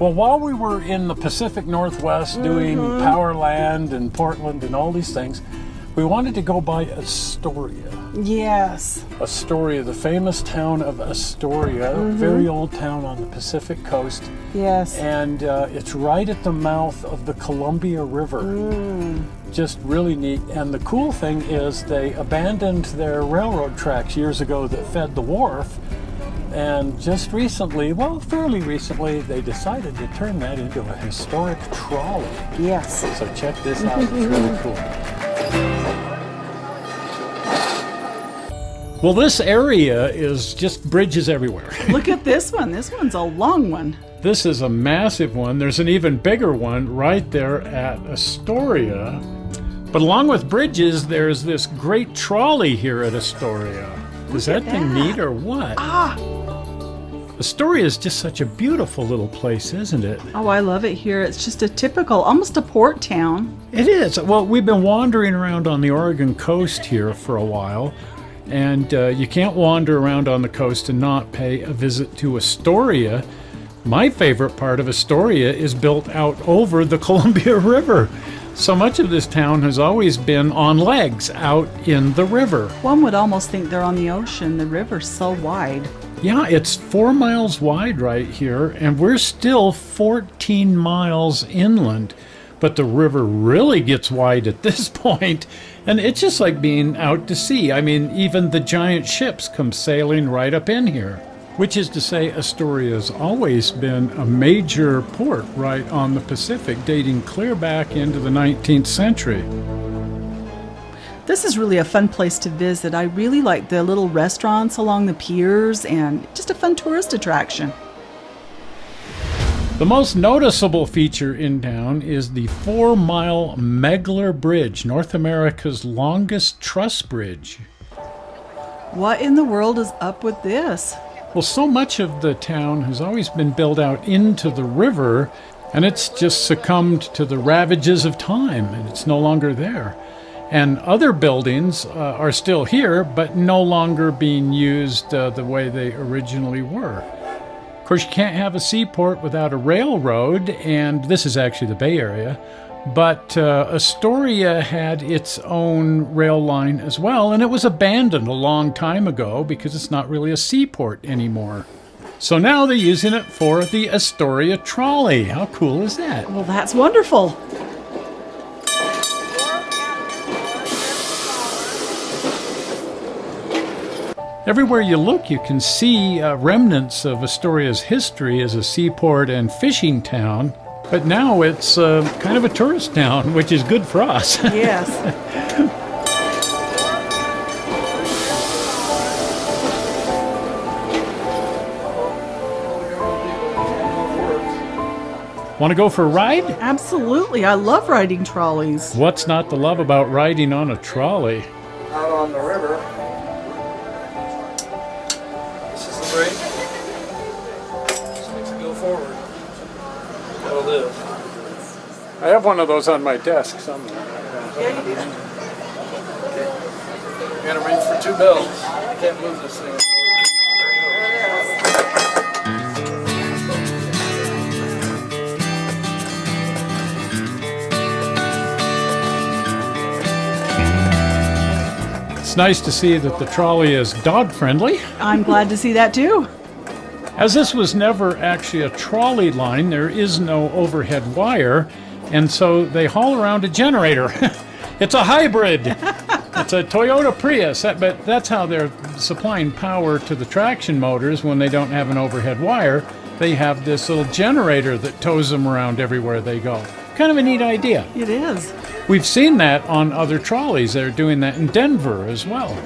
Well, while we were in the Pacific Northwest doing Powerland and Portland and all these things, we wanted to go by Astoria. Yes. Astoria, the famous town of Astoria, very old town on the Pacific coast. Yes. And it's right at the mouth of the Columbia River. Just really neat. And the cool thing is they abandoned their railroad tracks years ago that fed the wharf. And just recently, well, fairly recently, they decided to turn that into a historic trolley. Yes. So check this out, it's really cool. Well, this area is just bridges everywhere. Look at this one. This one's a long one. This is a massive one. There's an even bigger one right there at Astoria. But along with bridges, there's this great trolley here at Astoria. Is that thing neat or what? Astoria is just such a beautiful little place, isn't it? Oh, I love it here. It's just a typical, almost a port town. It is. Well, we've been wandering around on the Oregon coast here for a while, and you can't wander around on the coast and not pay a visit to Astoria. My favorite part of Astoria is built out over the Columbia River. So much of this town has always been on legs out in the river. One would almost think they're on the ocean. The river's so wide. Yeah, it's 4 miles wide right here, and we're still 14 miles inland. But the river really gets wide at this point, and it's just like being out to sea. I mean, even the giant ships come sailing right up in here. Which is to say, Astoria's always been a major port right on the Pacific, dating clear back into the 19th century. This is really a fun place to visit. I really like the little restaurants along the piers and just a fun tourist attraction. The most noticeable feature in town is the 4-mile Meg Ler Bridge, North America's longest truss bridge. What in the world is up with this? Well, so much of the town has always been built out into the river, and it's just succumbed to the ravages of time, and it's no longer there. And other buildings are still here, but no longer being used the way they originally were. Of course, you can't have a seaport without a railroad, and this is actually the Bay Area. But Astoria had its own rail line as well, and it was abandoned a long time ago because it's not really a seaport anymore. So now they're using it for the Astoria Trolley. How cool is that? Well, that's wonderful. Everywhere you look, you can see remnants of Astoria's history as a seaport and fishing town. But now it's kind of a tourist town, which is good for us. Yes. Want to go for a ride? Absolutely. I love riding trolleys. What's not to love about riding on a trolley? Out on the river. This is the brake. Just makes it go forward. That'll do. I have one of those on my desk somewhere. Yeah, you do. Okay. You gotta reach for 2 bells. I can't move this thing. It's nice to see that the trolley is dog-friendly. I'm glad to see that too. As this was never actually a trolley line, there is no overhead wire, and so they haul around a generator. It's a hybrid. It's a Toyota Prius, but that's how they're supplying power to the traction motors when they don't have an overhead wire. They have this little generator that tows them around everywhere they go. Kind of a neat idea. It is. We've seen that on other trolleys. They're doing that in Denver as well.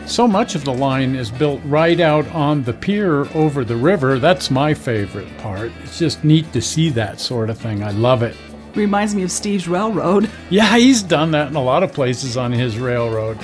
So much of the line is built right out on the pier over the river. That's my favorite part. It's just neat to see that sort of thing. I love it. Reminds me of Steve's railroad. Yeah, he's done that in a lot of places on his railroad.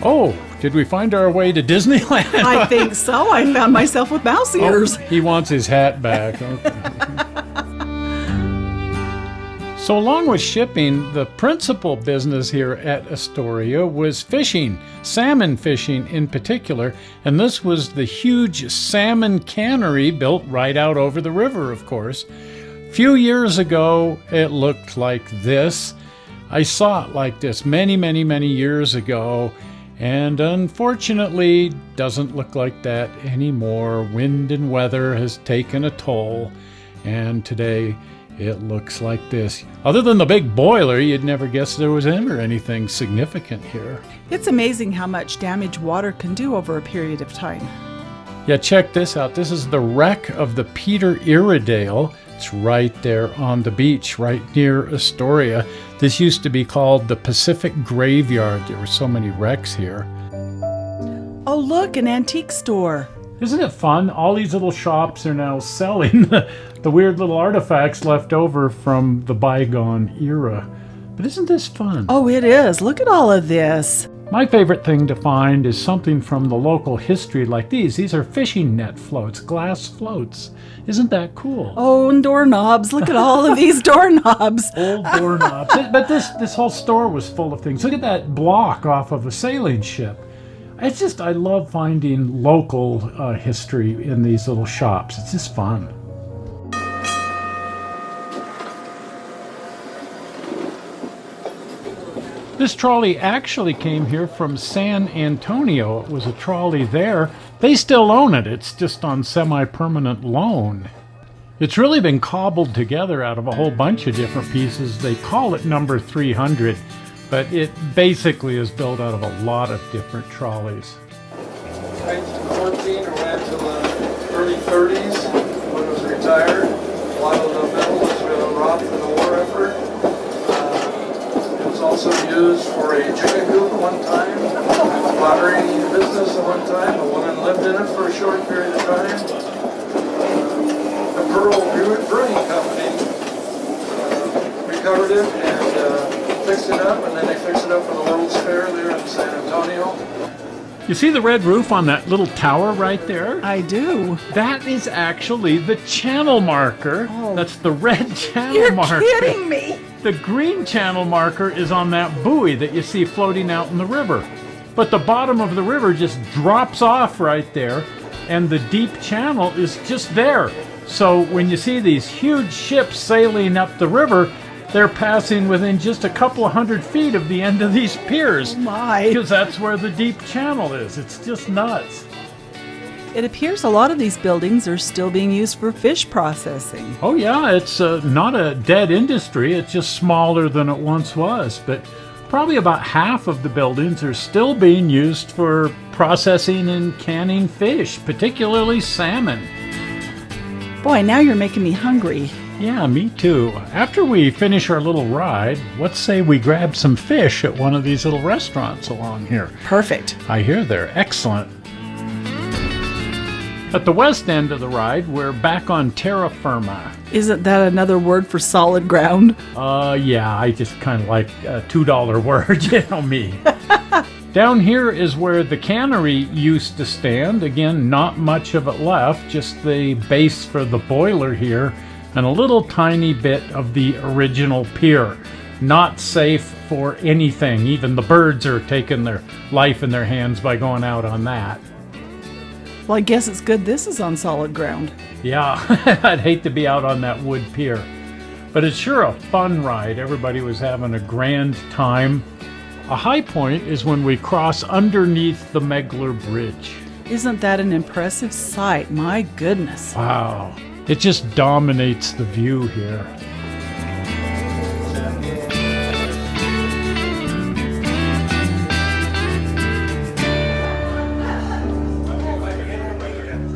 Oh, did we find our way to Disneyland? I think so. I found myself with mouse ears. Oh, he wants his hat back. Okay. So along with shipping, the principal business here at Astoria was fishing, salmon fishing in particular, and this was the huge salmon cannery built right out over the river, of course. A few years ago, it looked like this. I saw it like this many, many, many years ago, and unfortunately doesn't look like that anymore. Wind and weather has taken a toll, and today it looks like this. Other than the big boiler, you'd never guess there was ever anything significant here. It's amazing how much damage water can do over a period of time. Yeah, check this out. This is the wreck of the Peter Iredale. It's right there on the beach, right near Astoria. This used to be called the Pacific Graveyard. There were so many wrecks here. Oh, look, an antique store. Isn't it fun? All these little shops are now selling the weird little artifacts left over from the bygone era. But isn't this fun? Oh, it is. Look at all of this. My favorite thing to find is something from the local history like these. These are fishing net floats, glass floats. Isn't that cool? Oh, and doorknobs. Look at all of these doorknobs. Old doorknobs. But this whole store was full of things. Look at that block off of a sailing ship. It's just, I love finding local history in these little shops. It's just fun. This trolley actually came here from San Antonio. It was a trolley there. They still own it. It's just on semi-permanent loan. It's really been cobbled together out of a whole bunch of different pieces. They call it number 300. But it basically is built out of a lot of different trolleys. 1914 ran to the early 30s when it was retired. A lot of the metal was robbed for the war effort. It was also used for a chicken coop at one time, a pottery business at one time. A woman lived in it for a short period of time. The Pearl Brewing Company recovered it and fixed it up, and then they fixed it up for the World's Fair there in San Antonio. You see the red roof on that little tower right there? I do. That is actually the channel marker. Oh. That's the red channel You're marker. kidding me. The green channel marker is on that buoy that you see floating out in the river. But the bottom of the river just drops off right there, and the deep channel is just there. So when you see these huge ships sailing up the river, they're passing within just a couple of 100 feet of the end of these piers. Oh my. Because that's where the deep channel is. It's just nuts. It appears a lot of these buildings are still being used for fish processing. Oh yeah, it's not a dead industry. It's just smaller than it once was. But probably about half of the buildings are still being used for processing and canning fish, particularly salmon. Boy, now you're making me hungry. Yeah, me too. After we finish our little ride, let's say we grab some fish at one of these little restaurants along here. Perfect. I hear they're excellent. At the west end of the ride, we're back on terra firma. Isn't that another word for solid ground? Yeah, I just kind of like a $2 word, you know me. Down here is where the cannery used to stand. Again, not much of it left, just the base for the boiler here, and a little tiny bit of the original pier. Not safe for anything. Even the birds are taking their life in their hands by going out on that. Well, I guess it's good this is on solid ground. Yeah, I'd hate to be out on that wood pier. But it's sure a fun ride. Everybody was having a grand time. A high point is when we cross underneath the Meg Ler Bridge. Isn't that an impressive sight? My goodness. Wow. It just dominates the view here.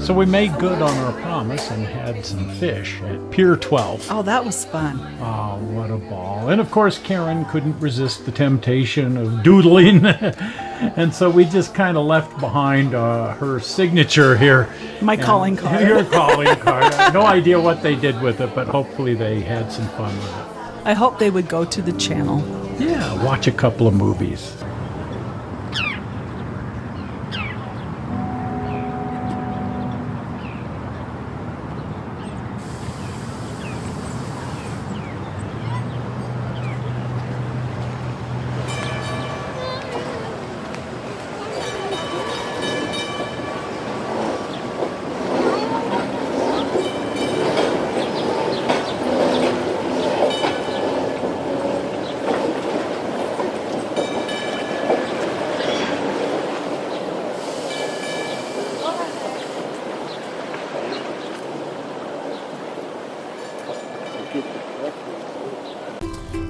So we made good on our promise and had some fish at Pier 12. Oh, that was fun. Oh, what a ball. And of course, Karen couldn't resist the temptation of doodling. And so we just kind of left behind her signature here. My calling card. Your calling card. I have no idea what they did with it, but hopefully they had some fun with it. I hope they would go to the channel. Yeah, watch a couple of movies.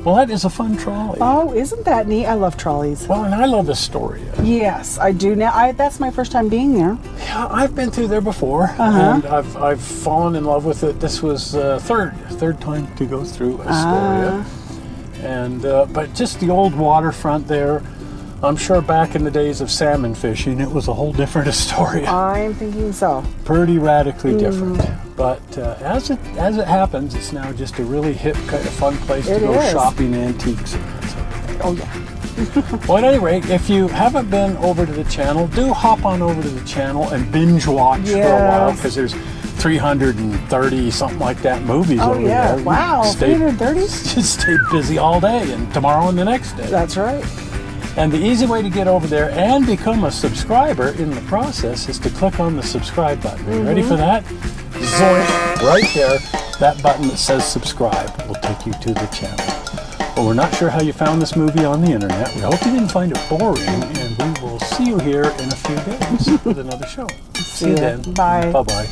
Well, that is a fun trolley. Oh, isn't that neat? I love trolleys. Well, and I love Astoria. Yes, I do now. That's my first time being there. Yeah, I've been through there before, and I've fallen in love with it. This was third time to go through Astoria, and but just the old waterfront there. I'm sure back in the days of salmon fishing, it was a whole different Astoria. I'm thinking so. Pretty radically different. But as it happens, it's now just a really hip, kind of fun place to go shopping antiques and that sort of thing. Oh yeah. Well, at any rate, if you haven't been over to the channel, do hop on over to the channel and binge watch for a while, because there's 330 something like that movies over there. Wow, 330? Just stay busy all day, and tomorrow and the next day. That's right. And the easy way to get over there and become a subscriber in the process is to click on the subscribe button. Are you ready for that? Zoink, right there, that button that says subscribe will take you to the channel. Well, we're not sure how you found this movie on the internet. We hope you didn't find it boring, and we will see you here in a few days with another show. See you then. Bye. Bye-bye.